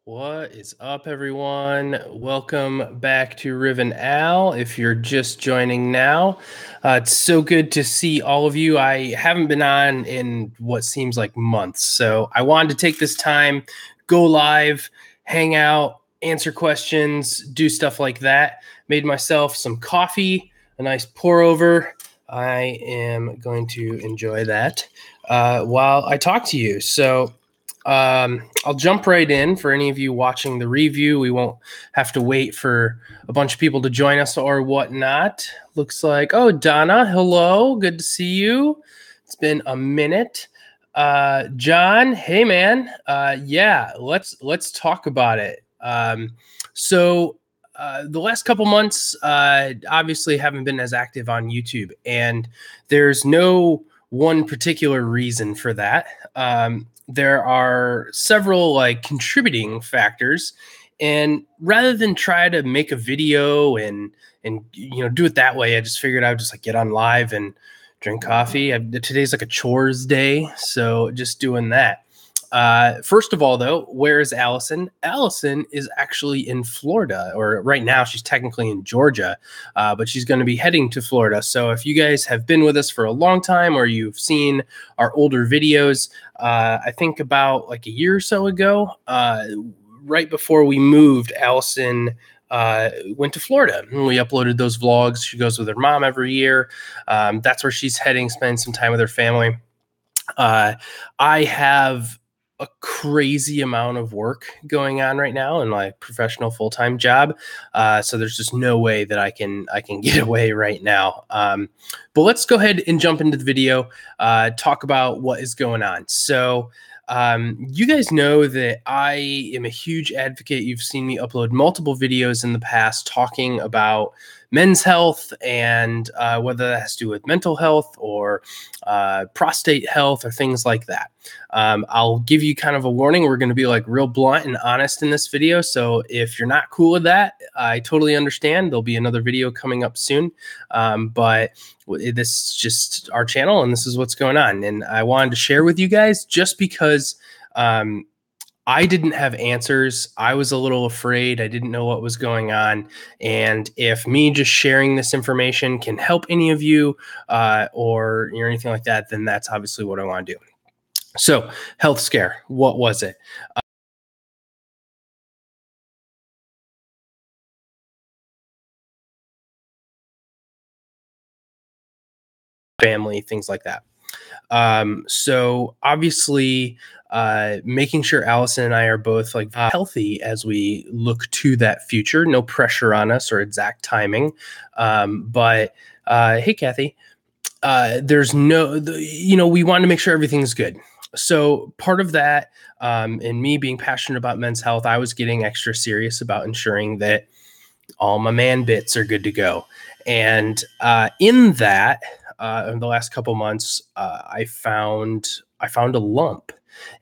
What is up, everyone? Welcome back to Riv and Al. If you're just joining now, it's so good to see all of you. I haven't been on in what seems like months, so I wanted to take this time, go live, hang out, answer questions, do stuff like that. Made myself some coffee, a nice pour over. I am going to enjoy that while I talk to you. I'll jump right in for any of you watching the review. We won't have to wait for a bunch of people to join us or whatnot. Looks like, oh, Donna, hello. Good to see you. It's been a minute. John, hey, man. Yeah, let's talk about it. The last couple months, obviously haven't been as active on YouTube, and there's no one particular reason for that. There are several contributing factors, and rather than try to make a video and do it that way, I just figured I would just get on live and drink coffee. Today's like a chores day, so just doing that. First of all, though, where is Allison? Allison is actually in Florida, or right now she's technically in Georgia, but she's going to be heading to Florida. So if you guys have been with us for a long time or you've seen our older videos, I think about like a year or so ago, right before we moved, Allison went to Florida. We uploaded those vlogs. She goes with her mom every year. That's where she's heading, spending some time with her family. I have a crazy amount of work going on right now in my professional full-time job. So there's just no way that I can get away right now. But let's go ahead and jump into the video, talk about what is going on. So you guys know that I am a huge advocate. You've seen me upload multiple videos in the past talking about men's health and whether that has to do with mental health or prostate health or things like that. I'll give you kind of a warning. We're going to be real blunt and honest in this video. So if you're not cool with that, I totally understand. There'll be another video coming up soon. But this is just our channel and this is what's going on. And I wanted to share with you guys just because I didn't have answers. I was a little afraid. I didn't know what was going on. And if me just sharing this information can help any of you or anything like that, then that's obviously what I want to do. So health scare, what was it? Family, things like that. So obviously, making sure Allison and I are both healthy as we look to that future. No pressure on us or exact timing. But hey, Kathy, there's we want to make sure everything's good. So part of that, and me being passionate about men's health, I was getting extra serious about ensuring that all my man bits are good to go. And in that, in the last couple months, I found a lump,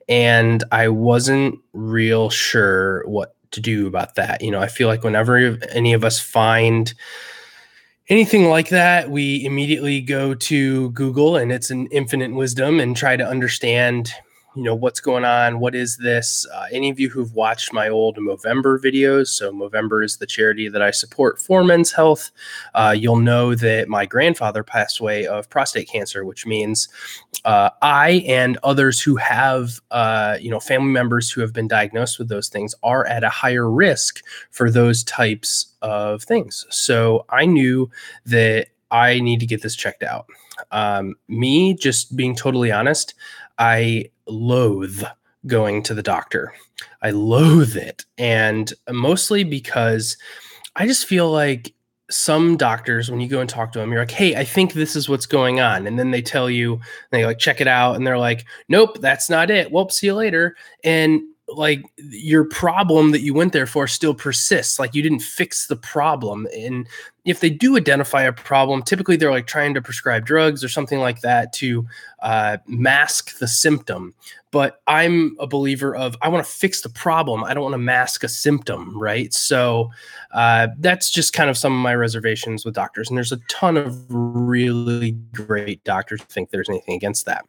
and I wasn't real sure what to do about that. I feel like whenever any of us find anything like that, we immediately go to Google, and it's an infinite wisdom, and try to understand what's going on. What is this? Any of you who've watched my old Movember videos, so Movember is the charity that I support for men's health, you'll know that my grandfather passed away of prostate cancer, which means I and others who have family members who have been diagnosed with those things are at a higher risk for those types of things. So I knew that I need to get this checked out. Me, just being totally honest, I loathe going to the doctor. I loathe it. And mostly because I just feel like some doctors, when you go and talk to them, you're like, hey, I think this is what's going on. And then they tell you, they check it out, and they're like, nope, that's not it. Well, see you later. And your problem that you went there for still persists. You didn't fix the problem. And if they do identify a problem, typically they're trying to prescribe drugs or something like that to mask the symptom. But I'm a believer of, I want to fix the problem. I don't want to mask a symptom, right? So that's just kind of some of my reservations with doctors. And there's a ton of really great doctors who think there's anything against that.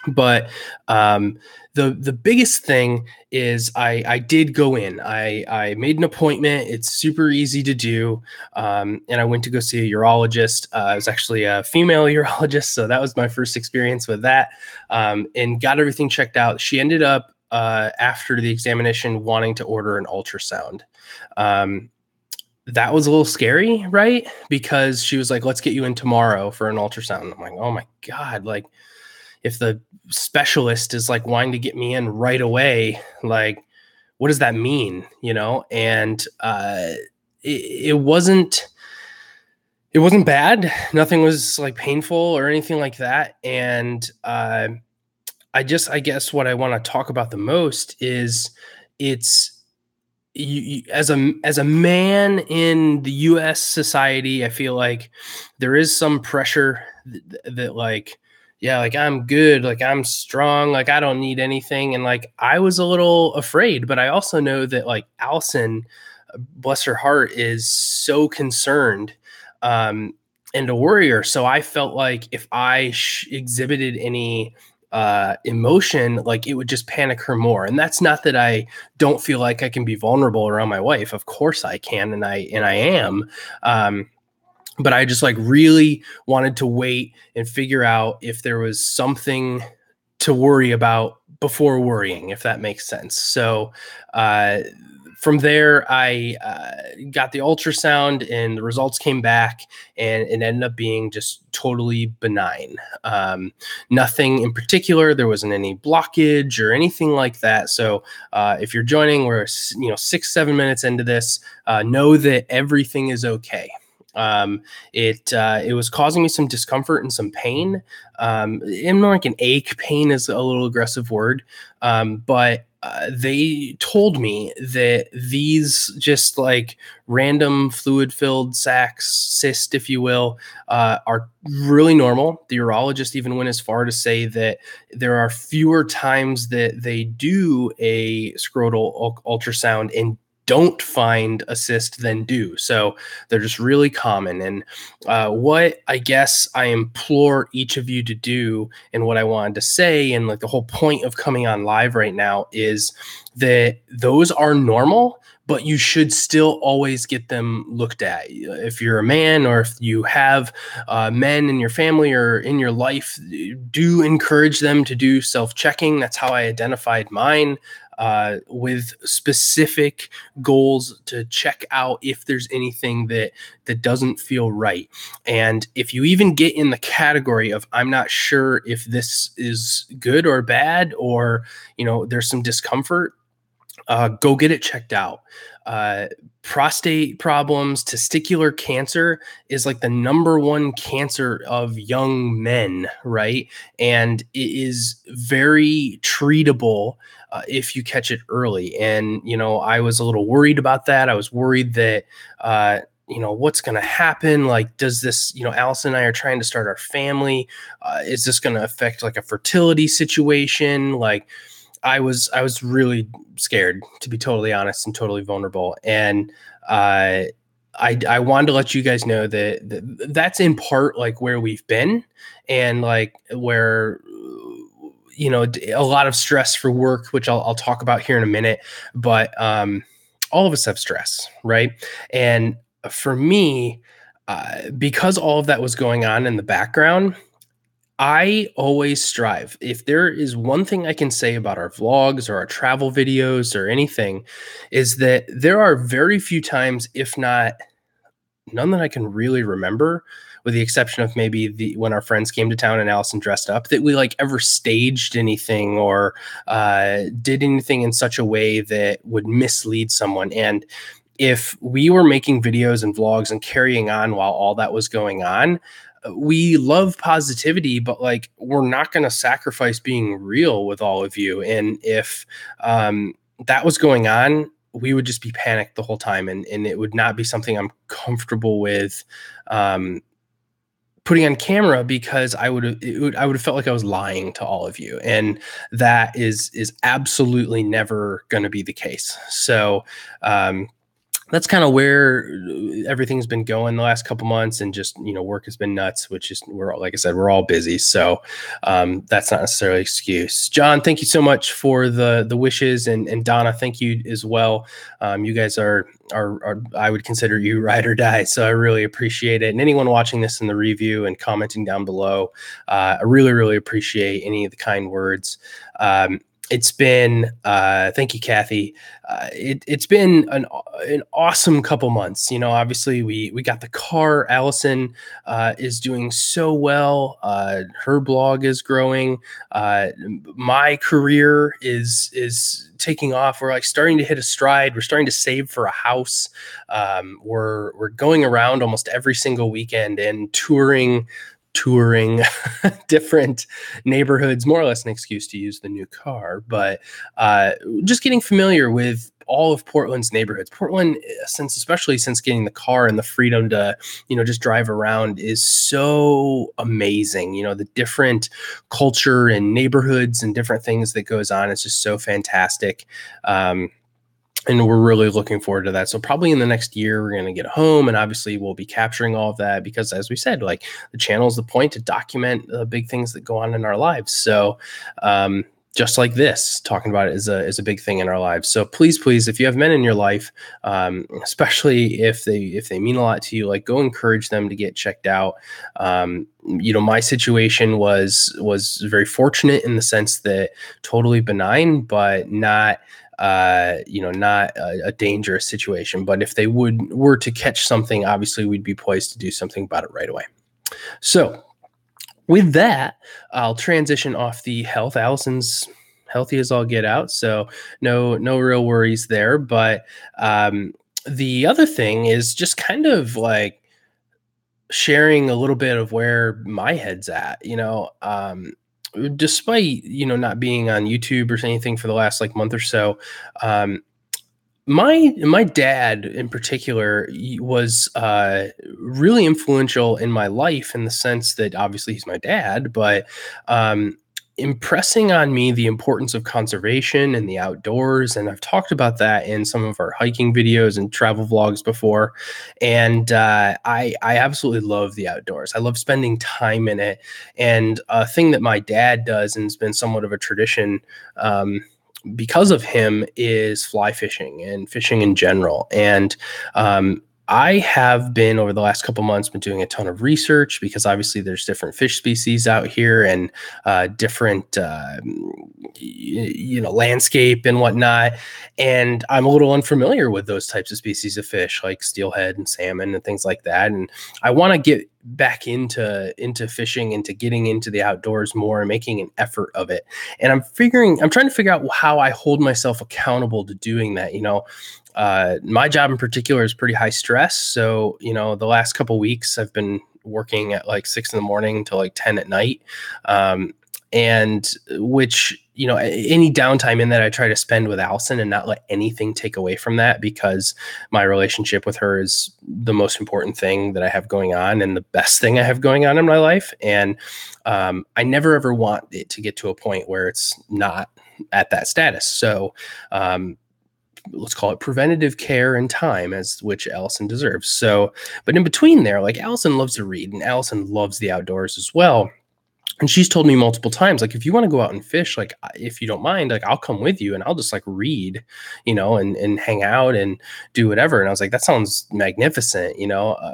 But um, the biggest thing is I did go in. I made an appointment. It's super easy to do, and I went to go see a urologist. It was actually a female urologist, so that was my first experience with that, and got everything checked out. She ended up after the examination wanting to order an ultrasound. Um, that was a little scary, right? Because she was like, "Let's get you in tomorrow for an ultrasound." I'm like, "Oh my god!" Like, if the specialist is like wanting to get me in right away, like, what does that mean? And it wasn't bad. Nothing was like painful or anything like that. And I guess what I want to talk about the most is it's as a man in the US society. I feel like there is some pressure that like, yeah, like I'm good, like I'm strong, like I don't need anything. And like I was a little afraid, but I also know that like Alison, bless her heart, is so concerned, um and a warrior. So I felt like if I exhibited any emotion, like it would just panic her more. And that's not that I don't feel like I can be vulnerable around my wife. Of course I can, and I am. But I just like really wanted to wait and figure out if there was something to worry about before worrying, if that makes sense. So uh, from there, I got the ultrasound, and the results came back, and it ended up being just totally benign. Nothing in particular. There wasn't any blockage or anything like that. So if you're joining, we're 6-7 minutes into this. Know that everything is okay. It was causing me some discomfort and some pain. And like an ache. Pain is a little aggressive word, but they told me that these just like random fluid filled sacs, cyst, if you will, are really normal. The urologist even went as far to say that there are fewer times that they do a scrotal ultrasound and don't find a cyst than do. So they're just really common. And what I guess I implore each of you to do, and what I wanted to say, and like the whole point of coming on live right now, is that those are normal, but you should still always get them looked at. If you're a man, or if you have men in your family or in your life, do encourage them to do self-checking. That's how I identified mine. With specific goals to check out if there's anything that doesn't feel right. And if you even get in the category of I'm not sure if this is good or bad, or there's some discomfort, go get it checked out. Prostate problems, testicular cancer is like the number one cancer of young men, right? And it is very treatable if you catch it early. And, I was a little worried about that. I was worried that, what's going to happen? Like, does this, Alison and I are trying to start our family. Is this going to affect like a fertility situation? Like, I was really scared, to be totally honest and totally vulnerable. And I wanted to let you guys know that that's in part like where we've been, and like where a lot of stress for work, which I'll talk about here in a minute. But all of us have stress, right? And for me, because all of that was going on in the background, I always strive. If there is one thing I can say about our vlogs or our travel videos or anything, is that there are very few times, if not none that I can really remember, with the exception of maybe when our friends came to town and Alison dressed up, that we like ever staged anything or did anything in such a way that would mislead someone. And if we were making videos and vlogs and carrying on while all that was going on, we love positivity, but like we're not going to sacrifice being real with all of you. And if that was going on, we would just be panicked the whole time, and it would not be something I'm comfortable with putting on camera, because I would have felt like I was lying to all of you, and that is absolutely never going to be the case. So that's kind of where everything's been going the last couple months, and just, work has been nuts, which is, like I said, we're all busy. So that's not necessarily an excuse. John, thank you so much for the wishes, and Donna, thank you as well. You guys are, I would consider you ride or die. So I really appreciate it. And anyone watching this in the review and commenting down below, I really, really appreciate any of the kind words. It's been, thank you, Kathy. It's been an awesome couple months. Obviously we got the car. Allison is doing so well. Her blog is growing. My career is taking off. We're like starting to hit a stride. We're starting to save for a house. We're going around almost every single weekend and touring different neighborhoods, more or less an excuse to use the new car, but just getting familiar with all of Portland's neighborhoods. Portland, especially since getting the car and the freedom to, just drive around, is so amazing. The different culture and neighborhoods and different things that goes on. It's just so fantastic. And we're really looking forward to that. So probably in the next year, we're going to get home, and obviously we'll be capturing all of that because, as we said, like, the channel is the point to document the big things that go on in our lives. So just like this, talking about it is a big thing in our lives. So please, if you have men in your life, especially if they mean a lot to you, like, go encourage them to get checked out. My situation was very fortunate in the sense that totally benign, but not not a dangerous situation. But if they were to catch something, obviously we'd be poised to do something about it right away. So with that, I'll transition off the health. Allison's healthy as all get out, so no real worries there. But the other thing is just kind of like sharing a little bit of where my head's at. Despite not being on YouTube or anything for the last month or so, my dad in particular was really influential in my life, in the sense that obviously he's my dad, but impressing on me the importance of conservation and the outdoors. And I've talked about that in some of our hiking videos and travel vlogs before. And I absolutely love the outdoors. I love spending time in it. And a thing that my dad does, and it's been somewhat of a tradition because of him, is fly fishing and fishing in general. And I have been, over the last couple months, been doing a ton of research, because obviously there's different fish species out here, and different, landscape and whatnot. And I'm a little unfamiliar with those types of species of fish, like steelhead and salmon and things like that. And I want to get back into fishing, into getting into the outdoors more and making an effort of it. And I'm trying to figure out how I hold myself accountable to doing that. My job in particular is pretty high stress. So, the last couple weeks I've been working at 6 a.m. till 10 at night. And which, any downtime in that I try to spend with Alison and not let anything take away from that, because my relationship with her is the most important thing that I have going on, and the best thing I have going on in my life. And I never ever want it to get to a point where it's not at that status. So let's call it preventative care and time, which Alison deserves. So, but in between there, Alison loves to read, and Alison loves the outdoors as well. And she's told me multiple times, if you want to go out and fish, if you don't mind, I'll come with you, and I'll just read, and hang out and do whatever. And I was like, that sounds magnificent.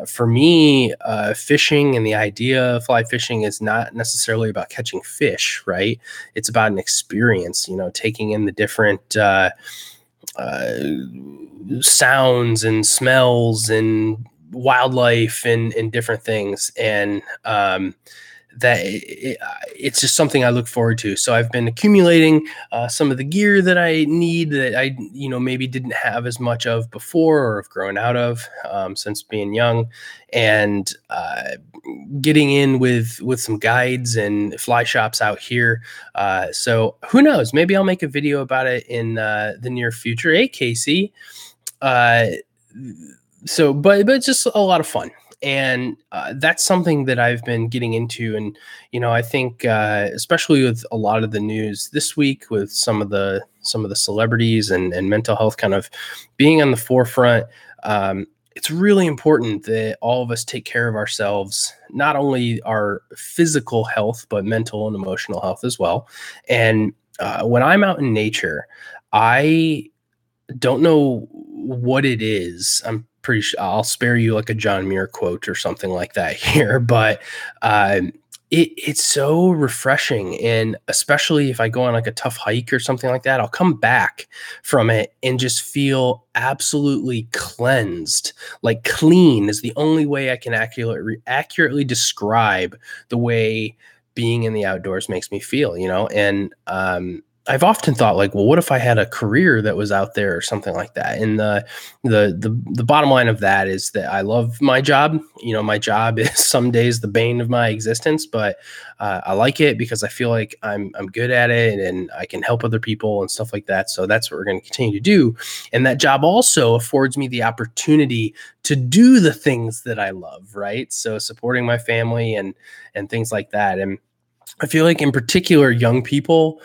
For me, fishing and the idea of fly fishing is not necessarily about catching fish, right? It's about an experience, taking in the different, sounds and smells and wildlife and different things. And, it's just something I look forward to. So I've been accumulating some of the gear that I need, that I, maybe didn't have as much of before, or have grown out of since being young, and getting in with some guides and fly shops out here. So who knows? Maybe I'll make a video about it in the near future. Hey, Casey. But it's just a lot of fun. And that's something that I've been getting into. And, I think, especially with a lot of the news this week with some of the celebrities and mental health kind of being on the forefront, it's really important that all of us take care of ourselves, not only our physical health, but mental and emotional health as well. And when I'm out in nature, I don't know what it is. I'm pretty sure I'll spare you like a John Muir quote or something like that here, but it's so refreshing. And especially if I go on like a tough hike or something like that, I'll come back from it and just feel absolutely cleansed. Like clean is the only way I can accurately describe the way being in the outdoors makes me feel, and I've often thought like, well, what if I had a career that was out there or something like that? And the bottom line of that is that I love my job. My job is some days the bane of my existence, but I like it because I feel like I'm good at it and I can help other people and stuff like that. So that's what we're going to continue to do. And that job also affords me the opportunity to do the things that I love, right? So supporting my family and things like that. And I feel like in particular, young people,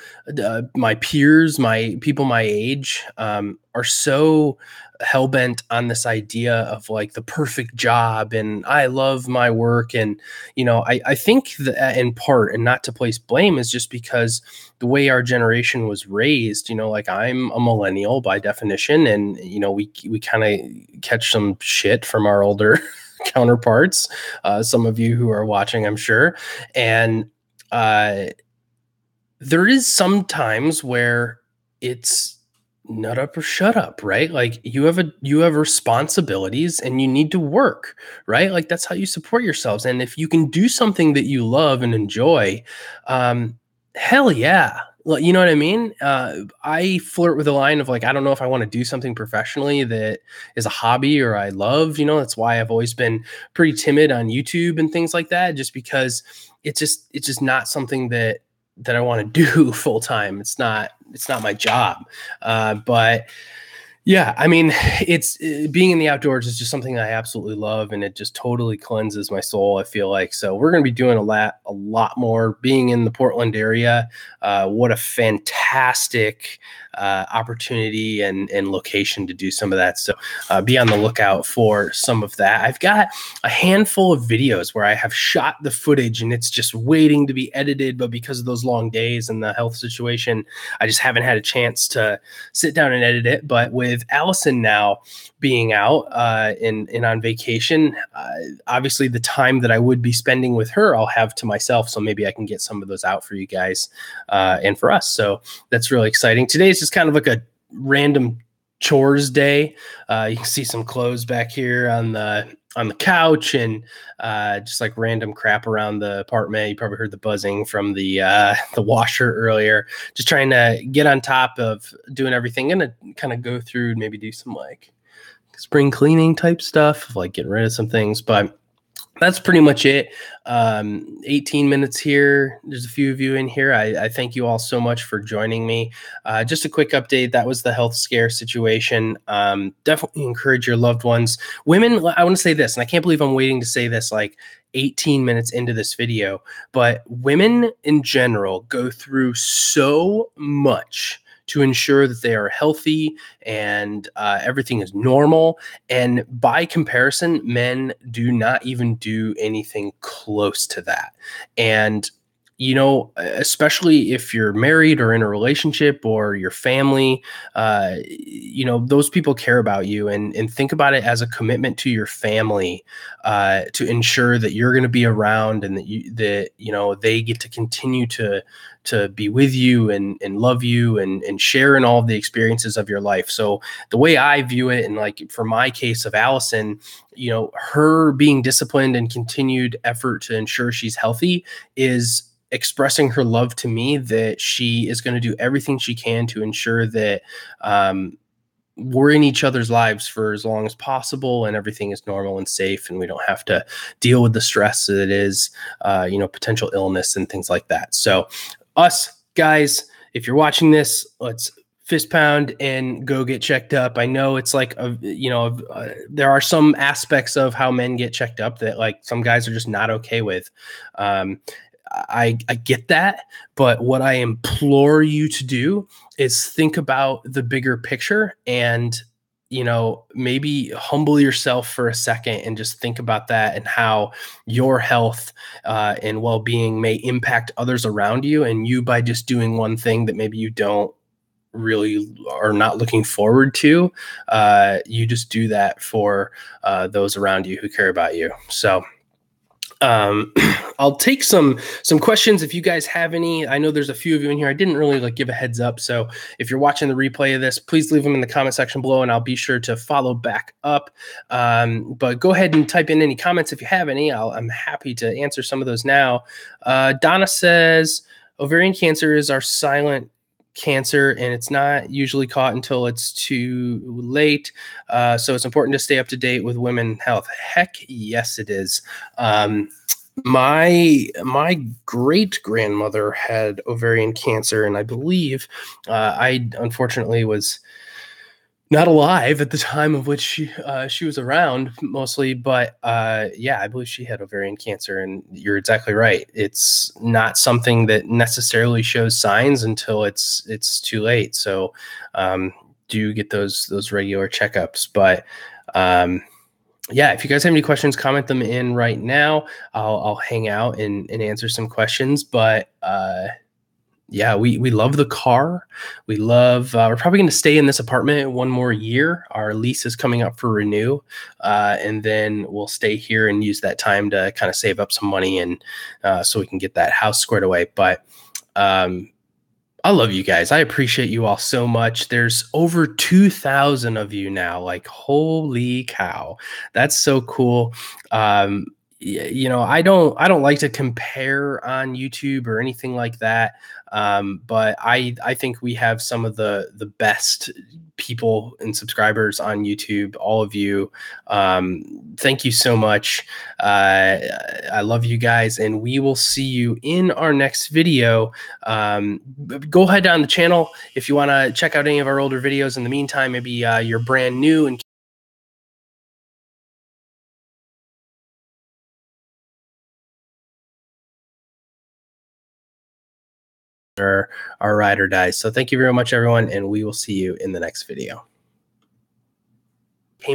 my peers, my people my age, are so hell-bent on this idea of like the perfect job and I love my work. And, I think that in part, and not to place blame, is just because the way our generation was raised, like I'm a millennial by definition. And, we kind of catch some shit from our older counterparts. Some of you who are watching, I'm sure. And, there is some times where it's nut up or shut up, right? Like you have responsibilities and you need to work, right? Like that's how you support yourselves. And if you can do something that you love and enjoy, hell yeah. Well, you know what I mean? I flirt with the line of like, I don't know if I want to do something professionally that is a hobby or I love, that's why I've always been pretty timid on YouTube and things like that, just because it's just not something that I want to do full time. It's not my job. But yeah, I mean, it's being in the outdoors is just something I absolutely love, and it just totally cleanses my soul, I feel like. So we're going to be doing a lot more being in the Portland area. What a fantastic opportunity and location to do some of that. So be on the lookout for some of that. I've got a handful of videos where I have shot the footage and it's just waiting to be edited, but because of those long days and the health situation, I just haven't had a chance to sit down and edit it. But with Alison now being out and on vacation, obviously the time that I would be spending with her, I'll have to myself. So maybe I can get some of those out for you guys and for us. So that's really exciting. Today is just kind of like a random chores day. You can see some clothes back here on the couch and just like random crap around the apartment. You probably heard the buzzing from the washer earlier. Just trying to get on top of doing everything. Gonna kind of go through and maybe do some like spring cleaning type stuff, like getting rid of some things, but that's pretty much it. 18 minutes here. There's a few of you in here. I thank you all so much for joining me. Just a quick update. That was the health scare situation. Definitely encourage your loved ones. Women, I want to say this, and I can't believe I'm waiting to say this like 18 minutes into this video, but women in general go through so much to ensure that they are healthy and everything is normal. And by comparison, men do not even do anything close to that. And especially if you're married or in a relationship or your family, those people care about you and think about it as a commitment to your family to ensure that you're going to be around and that they get to continue to be with you and love you and share in all of the experiences of your life. So the way I view it, and like for my case of Alison, her being disciplined and continued effort to ensure she's healthy is expressing her love to me, that she is going to do everything she can to ensure that we're in each other's lives for as long as possible and everything is normal and safe and we don't have to deal with the stress that it is, potential illness and things like that. So us guys, if you're watching this, let's fist pound and go get checked up. I know it's like, there are some aspects of how men get checked up that like some guys are just not okay with. I get that, but what I implore you to do is think about the bigger picture and, maybe humble yourself for a second and just think about that and how your health and well-being may impact others around you, and you by just doing one thing that maybe you don't really are not looking forward to, you just do that for those around you who care about you. So I'll take some questions if you guys have any. I know there's a few of you in here. I didn't really like give a heads up. So if you're watching the replay of this, please leave them in the comment section below and I'll be sure to follow back up. But go ahead and type in any comments if you have any. I'm happy to answer some of those now. Donna says, ovarian cancer is our silent cancer and it's not usually caught until it's too late. So it's important to stay up to date with women health. Heck yes, it is. My great grandmother had ovarian cancer, and I believe I unfortunately was not alive at the time of which she was around mostly, but yeah, I believe she had ovarian cancer, and you're exactly right. It's not something that necessarily shows signs until it's too late. So do get those regular checkups. But yeah, if you guys have any questions, comment them in right now. I'll hang out and answer some questions. But yeah, we love the car. We love, we're probably going to stay in this apartment one more year. Our lease is coming up for renew. And then we'll stay here and use that time to kind of save up some money and so we can get that house squared away. But I love you guys. I appreciate you all so much. There's over 2,000 of you now. Like, holy cow. That's so cool. I don't like to compare on YouTube or anything like that. But I think we have some of the best people and subscribers on YouTube, all of you. Thank you so much. I love you guys, and we will see you in our next video. Go ahead down the channel if you want to check out any of our older videos. In the meantime, maybe you're brand new and our ride or die. So thank you very much, everyone, and we will see you in the next video.